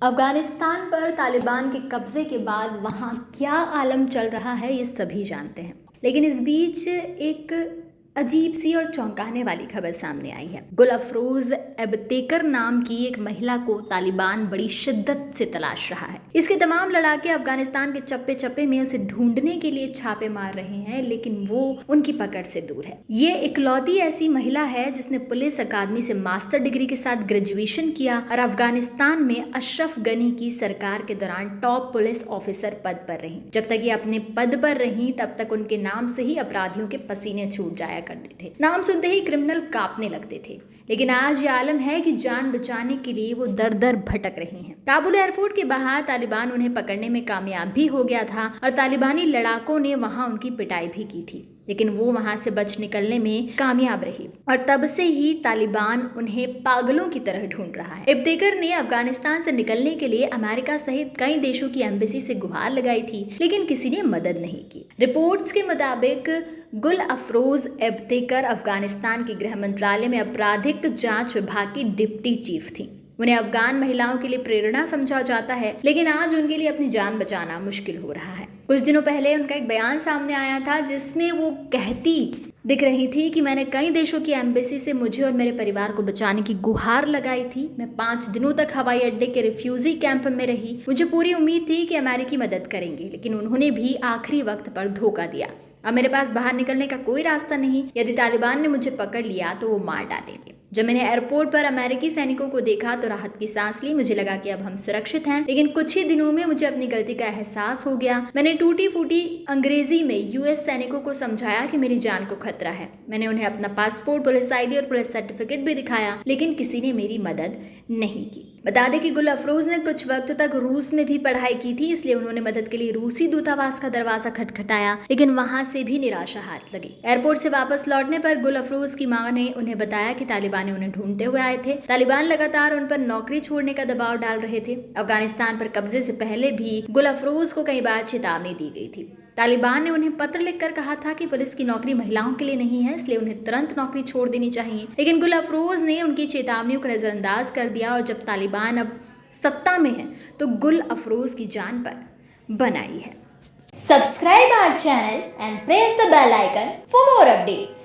अफगानिस्तान पर तालिबान के कब्जे के बाद वहाँ क्या आलम चल रहा है ये सभी जानते हैं। लेकिन इस बीच एक अजीब सी और चौंकाने वाली खबर सामने आई है। गुल अफरोज एबतेकर नाम की एक महिला को तालिबान बड़ी शिद्दत से तलाश रहा है। इसके तमाम लड़ाके अफगानिस्तान के चप्पे चप्पे में उसे ढूंढने के लिए छापे मार रहे हैं, लेकिन वो उनकी पकड़ से दूर है। ये इकलौती ऐसी महिला है जिसने पुलिस अकादमी से मास्टर डिग्री के साथ ग्रेजुएशन किया और अफगानिस्तान में अशरफ गनी की सरकार के दौरान टॉप पुलिस ऑफिसर पद पर रही। जब तक ये अपने पद पर रही तब तक उनके नाम से ही अपराधियों के पसीने छूट जाया करते थे। नाम सुनते ही क्रिमिनल कांपने लगते थे। लेकिन आज ये आलम है कि जान बचाने के लिए वो दर दर भटक रही हैं। काबुल एयरपोर्ट के बाहर तालिबान उन्हें पकड़ने में कामयाब भी हो गया था और तालिबानी लड़ाकों ने वहां उनकी पिटाई भी की थी, लेकिन वो वहां से बच निकलने में कामयाब रही और तब से ही तालिबान उन्हें पागलों की तरह ढूंढ रहा है। इब्तेकर ने अफगानिस्तान से निकलने के लिए अमेरिका सहित कई देशों की एम्बेसी से गुहार लगाई थी, लेकिन किसी ने मदद नहीं की। रिपोर्ट्स के मुताबिक गुल अफरोज इब्तेकर अफगानिस्तान के गृह मंत्रालय में आपराधिक जांच विभाग की डिप्टी चीफ थी। उन्हें अफगान महिलाओं के लिए प्रेरणा समझा जाता है, लेकिन आज उनके लिए अपनी जान बचाना मुश्किल हो रहा है। कुछ दिनों पहले उनका एक बयान सामने आया था जिसमें वो कहती दिख रही थी कि मैंने कई देशों की एम्बेसी से मुझे और मेरे परिवार को बचाने की गुहार लगाई थी। मैं 5 दिनों तक हवाई अड्डे के रिफ्यूजी कैंप में रही। मुझे पूरी उम्मीद थी कि अमेरिकी मदद करेंगे, लेकिन उन्होंने भी आखिरी वक्त पर धोखा दिया। अब मेरे पास बाहर निकलने का कोई रास्ता नहीं। यदि तालिबान ने मुझे पकड़ लिया तो वो मार डालेंगे। जब मैंने एयरपोर्ट पर अमेरिकी सैनिकों को देखा तो राहत की सांस ली। मुझे लगा कि अब हम सुरक्षित हैं, लेकिन कुछ ही दिनों में मुझे अपनी गलती का एहसास हो गया। मैंने टूटी फूटी अंग्रेजी में यूएस सैनिकों को समझाया कि मेरी जान को खतरा है। मैंने उन्हें अपना पासपोर्ट, पुलिस आईडी और पुलिस सर्टिफिकेट भी दिखाया, लेकिन किसी ने मेरी मदद नहीं की। बता दें कि गुल अफरोज ने कुछ वक्त तक रूस में भी पढ़ाई की थी, इसलिए उन्होंने मदद के लिए रूसी दूतावास का दरवाजा खटखटाया, लेकिन वहां से भी निराशा हाथ लगी। एयरपोर्ट से वापस लौटने पर गुल अफरोज की मां ने उन्हें बताया कि तालिबान उन्हें ढूंढते हुए आए थे। तालिबान लगातार उन पर नौकरी छोड़ने का दबाव डाल रहे थे। अफगानिस्तान पर कब्जे से पहले भी गुल अफरोज को कई बार चेतावनी दी गई थी। तालिबान ने उन्हें पत्र लिखकर कहा था कि पुलिस की नौकरी महिलाओं के लिए नहीं है, इसलिए उन्हें तुरंत नौकरी छोड़ देनी चाहिए। लेकिन गुल अफरोज ने उनकी चेतावनियों को नजरअंदाज कर दिया और जब तालिबान अब सत्ता में है तो गुल अफरोज की जान पर बनाई है। Subscribe our channel and press the bell icon for more updates.